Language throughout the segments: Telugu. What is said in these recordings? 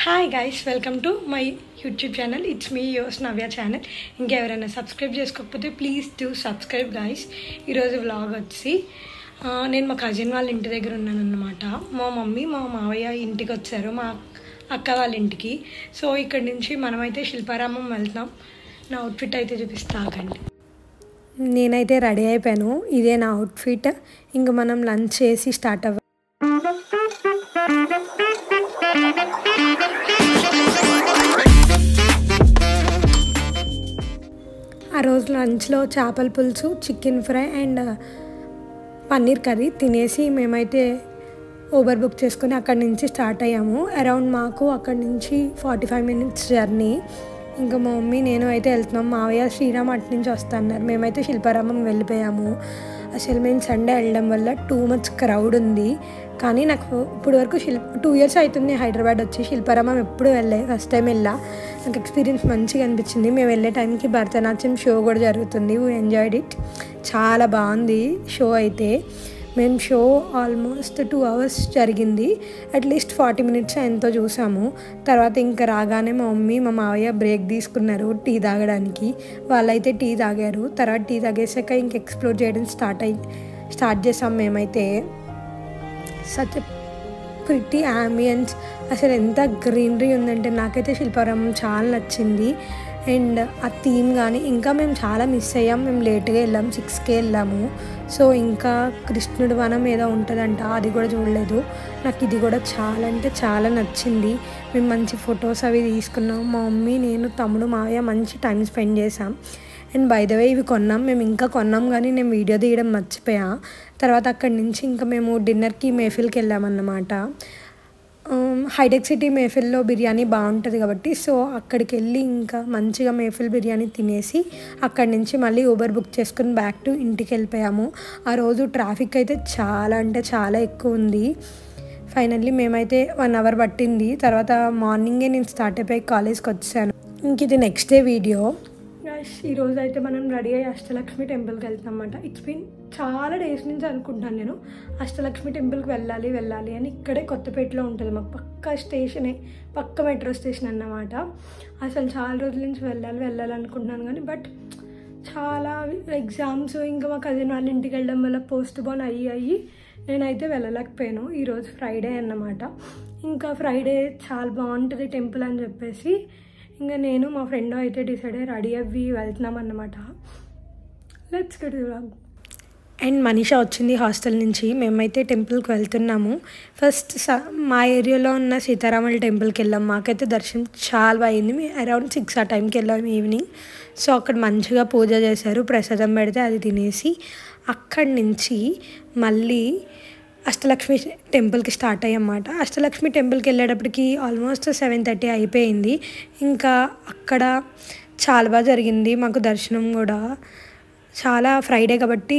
Hi guys, welcome to my YouTube channel. It's me yours Navya channel. ఇంకెవరైనా సబ్స్క్రైబ్ చేసుకోకపోతే ప్లీజ్ డూ సబ్స్క్రైబ్ గైస్. ఈరోజు వ్లాగ్ వచ్చి నేను మా కజిన్ వాళ్ళ ఇంటి దగ్గర ఉన్నాను అన్నమాట. మా మమ్మీ మా మావయ్య ఇంటికి వచ్చారు, మా అక్క వాళ్ళ ఇంటికి. సో ఇక్కడ నుంచి మనమైతే శిల్పారామం వెళ్తాం. నా అవుట్ఫిట్ అయితే చూపిస్తాకండి. నేనైతే రెడీ అయిపోయాను, ఇదే నా అవుట్ఫిట్. ఇంకా మనం లంచ్ చేసి స్టార్ట్ అవ్వాలి. ఆ రోజు లంచ్లో చేపల పులుసు, chicken fry and paneer curry తినేసి మేమైతే ఊబర్ బుక్ చేసుకొని అక్కడి నుంచి స్టార్ట్ అయ్యాము. అరౌండ్ మాకు అక్కడి నుంచి 45 minutes జర్నీ. ఇంకా మా మమ్మీ నేను అయితే వెళ్తున్నాం. మావయ్య శ్రీరామ్ అటు నుంచి వస్తున్నారు. మేమైతే శిల్పారామం వెళ్ళిపోయాము. అసలు మేము సండే వెళ్ళడం వల్ల టూ మచ్ క్రౌడ్ ఉంది. కానీ నాకు ఇప్పుడు వరకు 2 years అవుతుంది హైదరాబాద్ వచ్చి. శిల్పారామం ఎప్పుడు ఫస్ట్ టైం వెళ్ళా. నాకు ఎక్స్పీరియన్స్ మంచిగా అనిపించింది. మేము వెళ్ళే టైంకి భరతనాట్యం షో కూడా జరుగుతుంది. We enjoyed it. చాలా బాగుంది షో అయితే. మేము షో ఆల్మోస్ట్ 2 hours జరిగింది. అట్లీస్ట్ 40 minutes ఎంతో చూసాము. తర్వాత ఇంకా రాగానే మా మమ్మీ మా మావయ్య బ్రేక్ తీసుకున్నారు టీ తాగడానికి. వాళ్ళైతే టీ తాగారు. తర్వాత టీ తాగేసాక ఇంక ఎక్స్ప్లోర్ చేయడం స్టార్ట్ చేసాం మేమైతే. సచ్ ప్రిటీ అంబియన్స్, అసలు ఎంత గ్రీనరీ ఉందంటే నాకైతే శిల్పారామం చాలా నచ్చింది. అండ్ ఆ థీమ్ కానీ ఇంకా మేము చాలా మిస్ అయ్యాం. మేము లేట్గా వెళ్ళాము, 6కే వెళ్ళాము. సో ఇంకా కృష్ణుడి వనం ఏదో ఉంటుందంట, అది కూడా చూడలేదు. నాకు ఇది కూడా చాలా అంటే చాలా నచ్చింది. మేము మంచి ఫొటోస్ అవి తీసుకున్నాం. మా మమ్మీ, నేను, తమ్ముడు, మావయ్య మంచి టైం స్పెండ్ చేసాం. అండ్ బై ద వే ఇవి కొన్నాం. మేము ఇంకా కొన్నాం కానీ నేను వీడియో తీయడం మర్చిపోయా. తర్వాత అక్కడి నుంచి ఇంకా మేము డిన్నర్కి మేఫిల్కి వెళ్ళామన్నమాట. హైటెక్ సిటీ మేఫిల్లో బిర్యానీ బాగుంటుంది కాబట్టి సో అక్కడికి వెళ్ళి ఇంకా మంచిగా మేఫిల్ బిర్యానీ తినేసి అక్కడి నుంచి మళ్ళీ ఊబర్ బుక్ చేసుకుని బ్యాక్ టు ఇంటికి వెళ్ళిపోయాము. ఆ రోజు ట్రాఫిక్ అయితే చాలా అంటే చాలా ఎక్కువ ఉంది. ఫైనల్లీ మేమైతే 1 hour పట్టింది. తర్వాత మార్నింగే నేను స్టార్ట్ అయిపోయి కాలేజ్కి వచ్చాను. ఇంక ఇది నెక్స్ట్ డే వీడియో. ఈరోజు అయితే మనం రెడీ అయ్యి అష్టలక్ష్మి టెంపుల్కి వెళ్తాం అన్నమాట. ఇట్స్ బీన్ చాలా డేస్ నుంచి అనుకుంటాను నేను అష్టలక్ష్మి టెంపుల్కి వెళ్ళాలి అని. ఇక్కడే కొత్తపేటలో ఉంటుంది, మాకు పక్క స్టేషనే, పక్క మెట్రో స్టేషన్ అన్నమాట. అసలు చాలా రోజుల నుంచి వెళ్ళాలనుకుంటున్నాను కానీ బట్ చాలా ఎగ్జామ్స్ ఇంకా మా కజిన్ వాళ్ళ ఇంటికి వెళ్ళడం వల్ల పోస్ట్ పోన్ అయ్యి నేనైతే వెళ్ళలేకపోయాను. ఈరోజు ఫ్రైడే అన్నమాట. ఇంకా ఫ్రైడే చాలా బాగుంటుంది టెంపుల్ అని చెప్పేసి ఇంకా నేను మా ఫ్రెండ్ అయితే డిసైడ్ అయ్యి రెడీ అవ్వి వెళ్తున్నాం అన్నమాట. Let's get the vlog. And Manisha వచ్చింది హాస్టల్ నుంచి. మేమైతే టెంపుల్కి వెళ్తున్నాము. ఫస్ట్ మా ఏరియాలో ఉన్న సీతారాముల టెంపుల్కి వెళ్ళాం. మాకైతే దర్శనం చాలా అయింది. మేము అరౌండ్ 6 ఆ టైంకి వెళ్ళాము ఈవినింగ్. సో అక్కడ మంచిగా పూజ చేశారు, ప్రసాదం పెడితే అది తినేసి అక్కడి నుంచి మళ్ళీ అష్టలక్ష్మి టెంపుల్కి స్టార్ట్ అయ్యన్నమాట. అష్టలక్ష్మి టెంపుల్కి వెళ్ళేటప్పటికి ఆల్మోస్ట్ 7:30 అయిపోయింది. ఇంకా అక్కడ చాలా బాగా జరిగింది మాకు దర్శనం కూడా. చాలా ఫ్రైడే కాబట్టి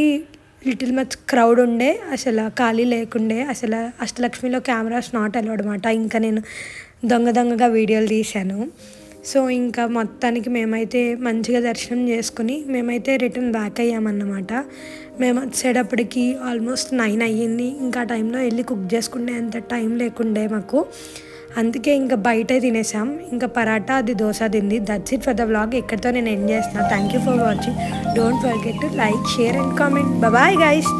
లిటిల్ మచ్ క్రౌడ్ ఉండే, అసలు ఖాళీ లేకుండే. అసలు అష్టలక్ష్మిలో కెమెరాస్ నాట్ అలౌడ్ అనమాట. ఇంకా నేను దొంగగా వీడియోలు తీశాను. సో ఇంకా మొత్తానికి మేమైతే మంచిగా దర్శనం చేసుకుని మేమైతే రిటర్న్ బ్యాక్ అయ్యామన్నమాట. మేము వచ్చేటప్పటికి ఆల్మోస్ట్ 9 అయ్యింది. ఇంకా ఆ టైంలో వెళ్ళి కుక్ చేసుకునే అంత టైం లేకుండే మాకు. అందుకే ఇంకా బయట తినేసాం. ఇంకా పరాటా, అది దోశ తింది. That's it for the vlog. ఎక్కడితో నేను ఎండ్ చేస్తున్నాను. Thank you for watching. Don't forget to like, share and comment. Bye guys.